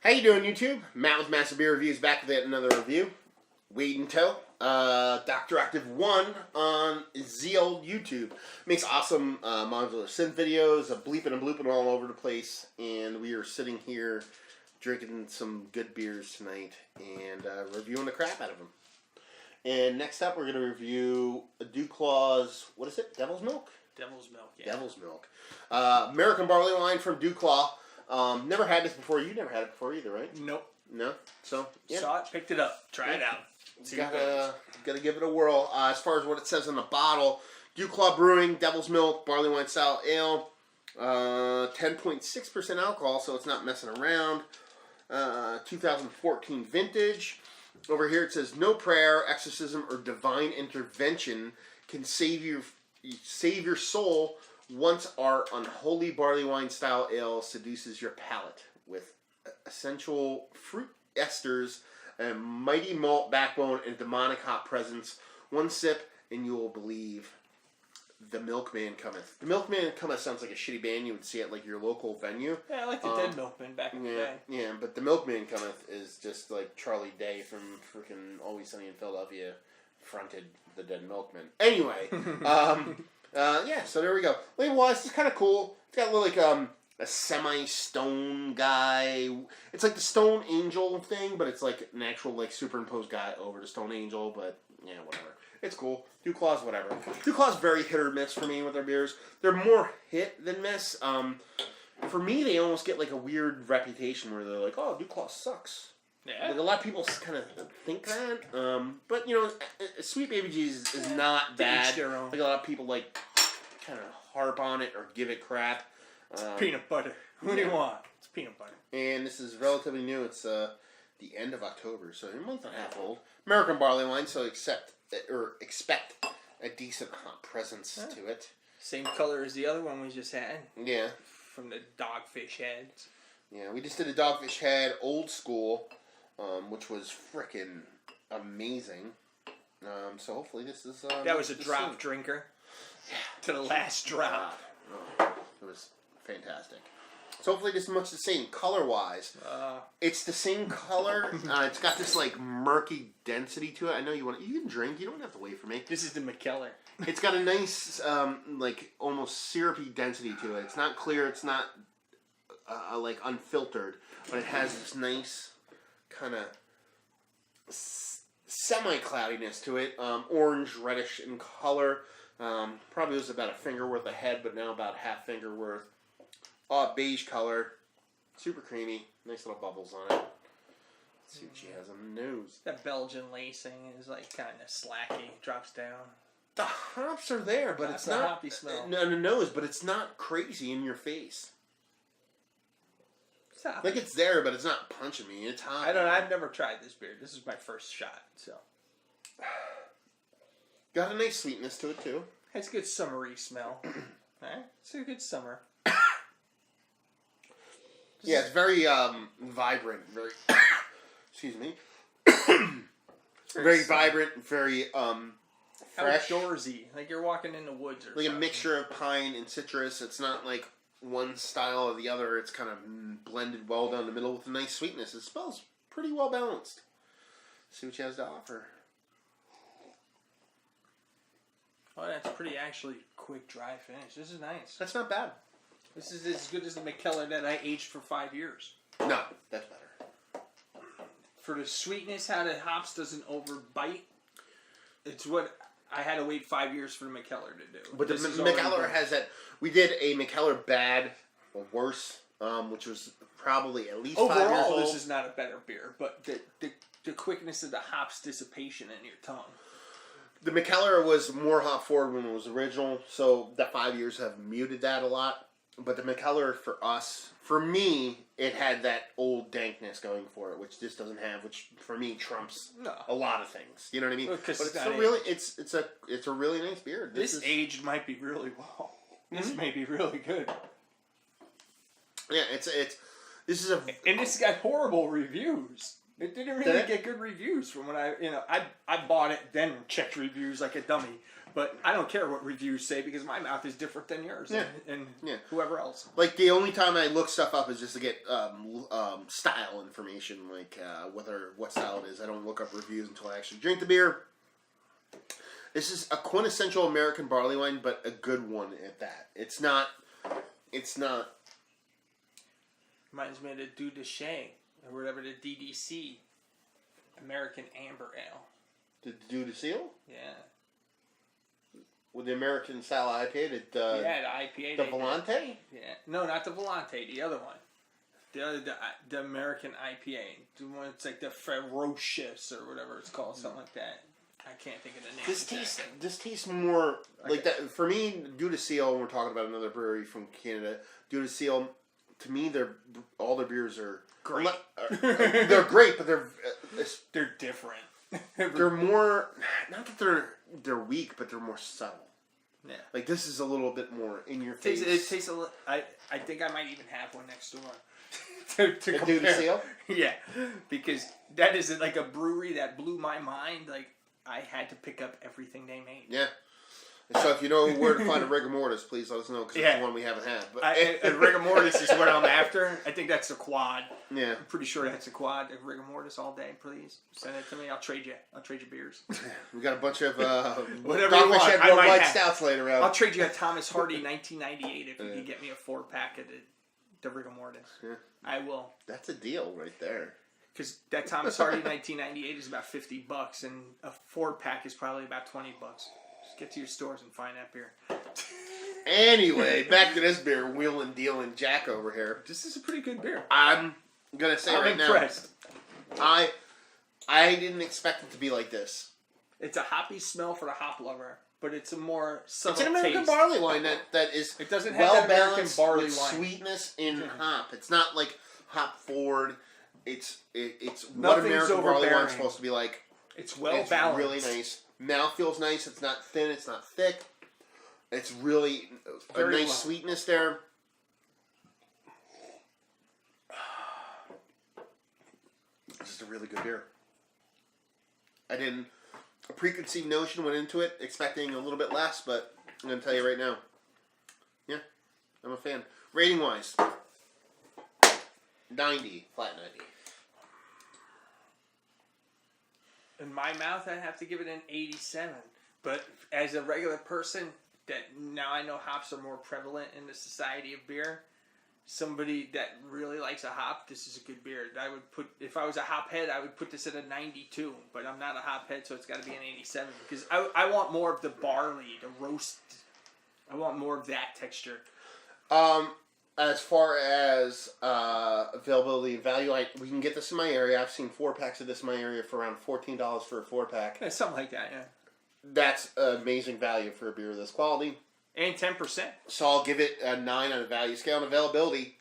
How you doing, YouTube? Matt with Massive Beer Reviews back with another review. Wade and Toe. Dr. Active 1 on the old YouTube. Makes awesome modular synth videos, bleeping and blooping all over the place. And we are sitting here drinking some good beers tonight and reviewing the crap out of them. And next up, we're going to review DuClaw's, what is it? Devil's Milk? Devil's Milk, yeah. Devil's Milk. American Barleywine from DuClaw. Never had this before. You never had it before either, right? Nope. No? So, yeah. Saw it, picked it up, tried it out. Gotta give it a whirl. As far as what it says on the bottle, DuClaw Brewing, Devil's Milk, Barleywine Style Ale, 10.6% alcohol, so it's not messing around. 2014 vintage. Over here it says, no prayer, exorcism, or divine intervention can save your soul once our unholy barley wine style ale seduces your palate with essential fruit esters, a mighty malt backbone, and demonic hop presence. One sip and you will believe the Milkman Cometh. The Milkman Cometh sounds like a shitty band you would see at like your local venue. Yeah, I like the Dead Milkman back in the day. Yeah, but the Milkman Cometh is just like Charlie Day from freaking Always Sunny in Philadelphia fronted the Dead Milkman. Anyway, yeah, so there we go. Label-wise, it's kind of cool. It's got a little, like, a semi-stone guy. It's like the Stone Angel thing, but it's like an actual, like, superimposed guy over the Stone Angel, but, yeah, whatever. It's cool. DuClaw's whatever. DuClaw's very hit or miss for me with their beers. They're more hit than miss. For me, they almost get, like, a weird reputation where they're like, oh, DuClaw sucks. Yeah. Like, a lot of people kind of think that, but, you know, Sweet Baby Jesus is not bad. Like, a lot of people, like, kind of harp on it or give it crap. It's peanut butter. What do you want? It's peanut butter. And this is relatively new. It's the end of October, so a month and a half old. American Barleywine, so expect a decent hot presence to it. Same color as the other one we just had. Yeah. From the Dogfish Heads. Yeah, we just did a Dogfish Head old school, which was frickin' amazing. So hopefully this is... that was a drop drinker. Yeah. To the last drop. Oh, it was fantastic. So hopefully this is much the same color-wise. It's the same color. It's got this like murky density to it. I know you can drink. You don't have to wait for me. This is the McKellar. It's got a nice like almost syrupy density to it. It's not clear. It's not like unfiltered, but it has this nice kind of semi-cloudiness to it. Orange, reddish in color. Probably was about a finger worth ahead, but now about a half finger worth. Beige color. Super creamy. Nice little bubbles on it. Let's see what she has on the nose. That Belgian lacing is like kind of slacky. Drops down. The hops are there, but it's not... hoppy smell. No, on the nose, but it's not crazy in your face. Stop. Like it's there, but it's not punching me. It's hot. I've never tried this beer. This is my first shot, so... Got a nice sweetness to it, too. Has a good summery smell. Alright? It's a good summer. Yeah, it's very vibrant. Very... excuse me. Very vibrant, very fresh. Outdoorsy. Like you're walking in the woods or something. Like a mixture of pine and citrus. It's not like one style or the other. It's kind of blended well down the middle with a nice sweetness. It smells pretty well balanced. See what she has to offer. Oh, that's pretty actually quick, dry finish. This is nice. That's not bad. This is as good as the McKellar that I aged for 5 years. No, that's better. For the sweetness, how the hops doesn't overbite, it's what I had to wait 5 years for the McKellar to do. But the McKellar has that. We did a McKellar bad or worse, which was probably at least 5 years old. Overall, this is not a better beer, but the quickness of the hops dissipation in your tongue. The McKellar was more hop forward when it was original, so the 5 years have muted that a lot. But the McKellar for us, for me, it had that old dankness going for it, which this doesn't have, which for me trumps a lot of things. You know what I mean? But it's a really nice beer. This aged might be really well. This may be really good. Yeah, this is a and it's got horrible reviews. It didn't really get good reviews from when I bought it, then checked reviews like a dummy. But I don't care what reviews say because my mouth is different than yours and whoever else. Like, the only time I look stuff up is just to get style information, like what style it is. I don't look up reviews until I actually drink the beer. This is a quintessential American barley wine, but a good one at that. It's not. Reminds me of the DuClaw, or whatever, the DDC, American Amber Ale. The DuClaw? Yeah. With the American style IPA, the IPA. The Volante? Yeah. No, not the Volante, the other one. The American IPA. The one that's like the Ferocious or whatever it's called, something like that. I can't think of the name. This tastes more like that. For me, DuClaw, when we're talking about another brewery from Canada, DuClaw, to me, all their beers are great. They're great, but they're different. They're more, not that they're weak, but they're more subtle. Yeah. Like, this is a little bit more in your face. It tastes a little. I think I might even have one next door. to DuClaw? Yeah, because that is like a brewery that blew my mind. Like, I had to pick up everything they made. Yeah. So if you know where to find a rigor mortis, please let us know, because it's the one we haven't had. But a rigor mortis is what I'm after. I think that's a quad. Yeah. I'm pretty sure that's a quad. A rigor mortis all day, please. Send it to me. I'll trade you beers. We got a bunch of whatever you want. I might white stouts later out. I'll trade you a Thomas Hardy 1998 if you can get me a 4-pack of the rigor mortis. Yeah. I will. That's a deal right there. Because that Thomas Hardy 1998 is about $50, and a 4-pack is probably about $20. Just get to your stores and find that beer. Anyway, back to this beer, Wheelin' Dealin' Jack over here. This is a pretty good beer. I'm gonna say I'm impressed. Now, I didn't expect it to be like this. It's a hoppy smell for the hop lover, but it's a more subtle taste. It's an American barley wine that is it doesn't have well that American balanced barley with wine. sweetness in hop. It's not like hop forward. It's what Nothing's American barley wine's supposed to be like. It's well balanced. Really nice. Mouth feels nice. It's not thin. It's not thick. It's really a nice sweetness there. It's just a really good beer. A preconceived notion went into it, expecting a little bit less, but I'm going to tell you right now. Yeah, I'm a fan. Rating wise, 90, flat 90. In my mouth, I'd have to give it an 87. But as a regular person, that now I know hops are more prevalent in the society of beer. Somebody that really likes a hop, this is a good beer. I would put, if I was a hop head, I would put this at a 92. But I'm not a hop head, so it's got to be an 87 because I want more of the barley, the roast. I want more of that texture. As far as availability and value, we can get this in my area. I've seen 4-packs of this in my area for around $14 for a 4-pack. Yeah, something like that, yeah. That's amazing value for a beer of this quality. And 10%. So I'll give it a 9 on a value scale. And availability,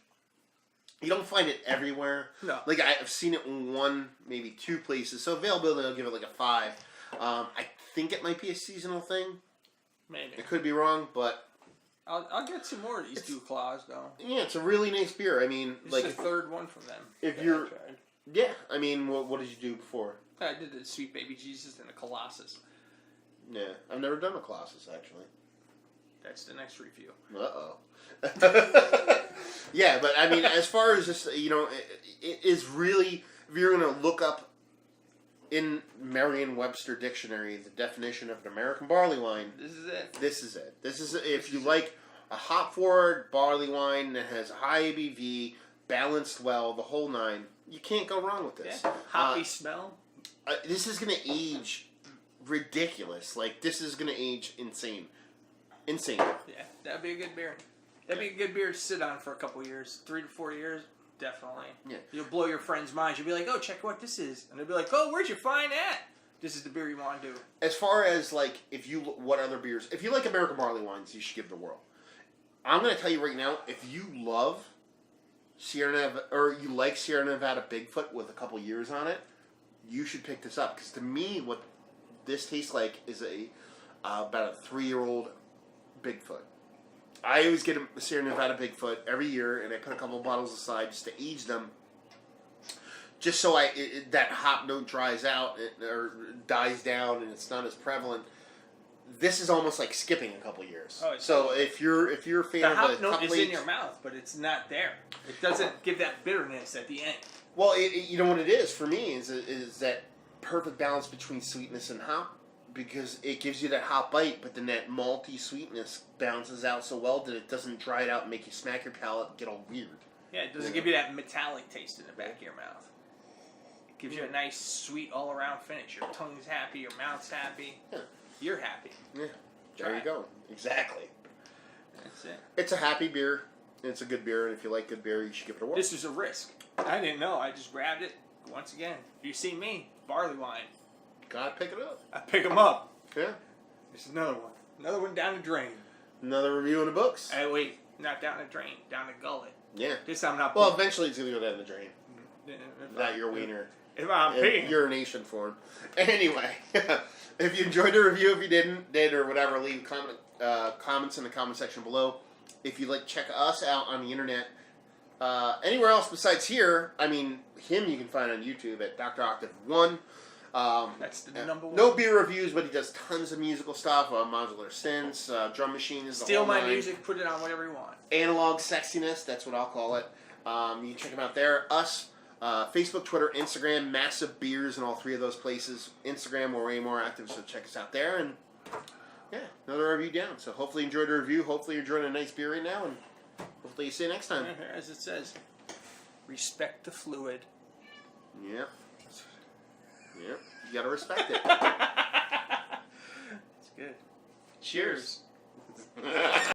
you don't find it everywhere. No. Like, I've seen it in 1, maybe 2 places. So availability, I'll give it like a 5. I think it might be a seasonal thing. Maybe. I could be wrong, but... I'll get some more of these DuClaws, though. Yeah, it's a really nice beer. I mean, it's the third one from them. If you're... Yeah, I mean, what did you do before? I did the Sweet Baby Jesus and the Colossus. Yeah, I've never done a Colossus, actually. That's the next review. Uh-oh. Yeah, but I mean, as far as this, you know, it is really, if you're going to look up in Merriam-Webster Dictionary the definition of an American barley wine, this is it. This is it. This is, if you like a hop-forward barley wine that has high ABV, balanced well, the whole 9, you can't go wrong with this. Yeah. Hoppy smell. This is going to age ridiculous. Like, this is going to age insane. Insane. Yeah, that'd be a good beer. That'd be a good beer to sit on for a couple years. 3 to 4 years, definitely. Yeah. You'll blow your friends' minds. You'll be like, oh, check what this is. And they'll be like, oh, where'd you find that? This is the beer you want to do. As far as, like, what other beers... If you like American barley wines, you should give it a whirl. I'm going to tell you right now, if you love Sierra Nevada, or you like Sierra Nevada Bigfoot with a couple years on it, you should pick this up. Because to me, what this tastes like is about a 3-year-old Bigfoot. I always get a Sierra Nevada Bigfoot every year, and I put a couple bottles aside just to age them, just so that hop note dries out or dies down, and it's not as prevalent. this is almost like skipping a couple years. Oh, so if you're a fan the of hop the note cup is leach, in your mouth, but it's not there. It doesn't give that bitterness at the end. well, you know what it is for me is that perfect balance between sweetness and hop, because it gives you that hop bite, but then that malty sweetness balances out so well that it doesn't dry it out and make you smack your palate and get all weird. Yeah, it doesn't give you that metallic taste in the back of your mouth. It gives you a nice, sweet, all-around finish. Your tongue's happy, your mouth's happy, you're happy. Yeah, there you go. Exactly. That's it. It's a happy beer. It's a good beer, and if you like good beer, you should give it a whirl. This was a risk. I didn't know. I just grabbed it. Once again, you see me, barley wine. Gotta pick it up. I pick them up. Yeah. This is another one. Another one down the drain. Another review in the books. Hey, wait. Not down the drain. Down the gullet. Yeah. This time I'm not. Well, eventually it's gonna go down the drain. If Not your wiener. If I'm peeing. Urination form. Anyway, if you enjoyed the review, if you did or whatever, leave comments in the comment section below. If you'd like to check us out on the internet, anywhere else besides here, I mean, him you can find on YouTube at Dr. Octave 1. That's the number one. No beer reviews, but he does tons of musical stuff. Modular synths, drum machines. Steal my music, put it on whatever you want. Analog sexiness, that's what I'll call it. You can check him out there. Us, Facebook, Twitter, Instagram, Masssive Beers in all three of those places. Instagram, we're way more active, so check us out there. And yeah, another review down. So hopefully you enjoyed the review. Hopefully you're enjoying a nice beer right now, and hopefully you see you next time. As it says, respect the fluid. Yep. Yep. You gotta respect it. That's good. Cheers.